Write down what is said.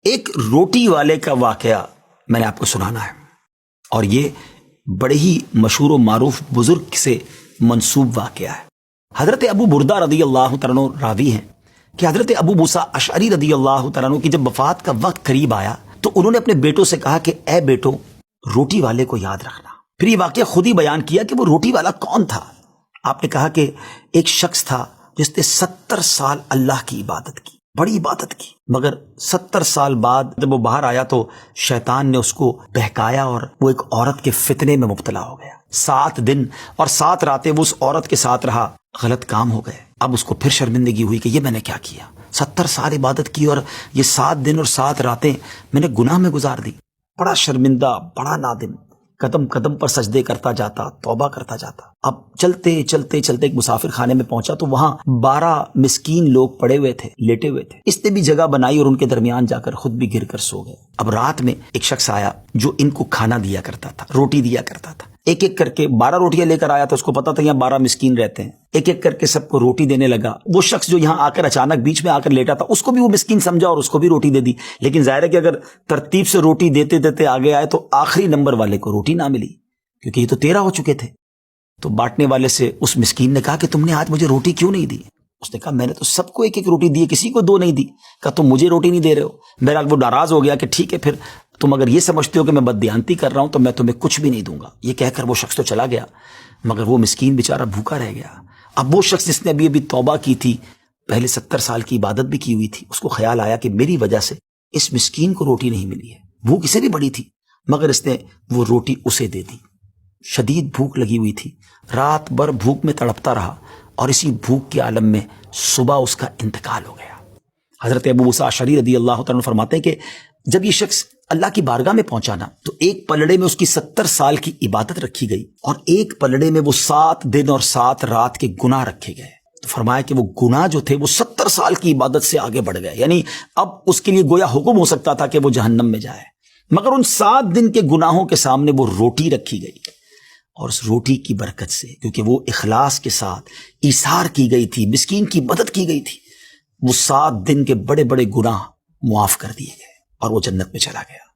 ایک روٹی والے کا واقعہ میں نے آپ کو سنانا ہے، اور یہ بڑے ہی مشہور و معروف بزرگ سے منسوب واقعہ ہے۔ حضرت ابو بردہ رضی اللہ تعالیٰ عنہ راوی ہیں کہ حضرت ابو موسیٰ اشعری رضی اللہ تعالیٰ عنہ کی جب وفات کا وقت قریب آیا تو انہوں نے اپنے بیٹوں سے کہا کہ اے بیٹو، روٹی والے کو یاد رکھنا۔ پھر یہ واقعہ خود ہی بیان کیا کہ وہ روٹی والا کون تھا۔ آپ نے کہا کہ ایک شخص تھا جس نے 70 سال اللہ کی عبادت کی، بڑی عبادت کی، مگر 70 سال بعد جب وہ باہر آیا تو شیطان نے اس کو بہکایا اور وہ ایک عورت کے فتنے میں مبتلا ہو گیا۔ 7 دن اور 7 راتیں وہ اس عورت کے ساتھ رہا، غلط کام ہو گئے۔ اب اس کو پھر شرمندگی ہوئی کہ یہ میں نے کیا کیا، 70 سال عبادت کی اور یہ 7 دن اور 7 راتیں میں نے گناہ میں گزار دی۔ بڑا شرمندہ، بڑا نادم، قدم قدم پر سجدے کرتا جاتا، توبہ کرتا جاتا۔ اب چلتے چلتے چلتے ایک مسافر خانے میں پہنچا تو وہاں 12 مسکین لوگ پڑے ہوئے تھے، لیٹے ہوئے تھے۔ اس نے بھی جگہ بنائی اور ان کے درمیان جا کر خود بھی گر کر سو گئے۔ اب رات میں ایک شخص آیا جو ان کو کھانا دیا کرتا تھا، روٹی دیا کرتا تھا۔ ایک ایک کر کے 12 روٹیاں لے کر آیا تھا، اس کو پتا تھا یہاں 12 مسکین رہتے ہیں۔ ایک ایک کر کے سب کو روٹی دینے لگا۔ وہ شخص جو یہاں آ کر اچانک بیچ میں آ کر لیٹا تھا، اس کو بھی وہ مسکین سمجھا اور اس کو بھی روٹی دے دی۔ لیکن ظاہر ہے کہ اگر ترتیب سے روٹی دیتے دیتے آگے آئے تو آخری نمبر والے کو روٹی نہ ملی، کیونکہ یہ تو 13 ہو چکے تھے۔ تو بانٹنے والے سے اس مسکین نے کہا کہ تم نے آج مجھے روٹی کیوں نہیں دی؟ اس نے کہا میں نے تو سب کو ایک ایک روٹی دی، کسی کو 2 نہیں دی۔ کہا تم مجھے روٹی نہیں دے رہے ہو؟ میرا وہ ناراض ہو گیا کہ ٹھیک ہے، پھر تم اگر یہ سمجھتے ہو کہ میں بددیانتی کر رہا ہوں تو میں تمہیں کچھ بھی نہیں دوں گا۔ یہ کہہ کر وہ شخص تو چلا گیا، مگر وہ مسکین بیچارہ بھوکا رہ گیا۔ اب وہ شخص جس نے ابھی توبہ کی تھی، پہلے 70 سال کی عبادت بھی کی ہوئی تھی، اس کو خیال آیا کہ میری وجہ سے اس مسکین کو روٹی نہیں ملی ہے۔ بھوک اسے بھی بڑی تھی، مگر اس نے وہ روٹی اسے دے دی۔ شدید بھوک لگی ہوئی تھی، رات بھر بھوک میں تڑپتا رہا، اور اسی بھوک کے عالم میں صبح اس کا انتقال ہو گیا۔ حضرت ابو موسیٰ اشعری رضی اللہ تعالیٰ عنہ فرماتے ہیں کہ جب یہ شخص اللہ کی بارگاہ میں پہنچا نا تو ایک پلڑے میں اس کی 70 سال کی عبادت رکھی گئی، اور ایک پلڑے میں وہ 7 دن اور 7 رات کے گناہ رکھے گئے۔ تو فرمایا کہ وہ گناہ جو تھے وہ 70 سال کی عبادت سے آگے بڑھ گئے، یعنی اب اس کے لیے گویا حکم ہو سکتا تھا کہ وہ جہنم میں جائے، مگر ان 7 دن کے گناہوں کے سامنے وہ روٹی رکھی گئی، اور اس روٹی کی برکت سے، کیونکہ وہ اخلاص کے ساتھ ایثار کی گئی تھی، مسکین کی مدد کی گئی تھی، وہ 7 دن کے بڑے بڑے گناہ معاف کر دیے گئے اور وہ جنت میں چلا گیا۔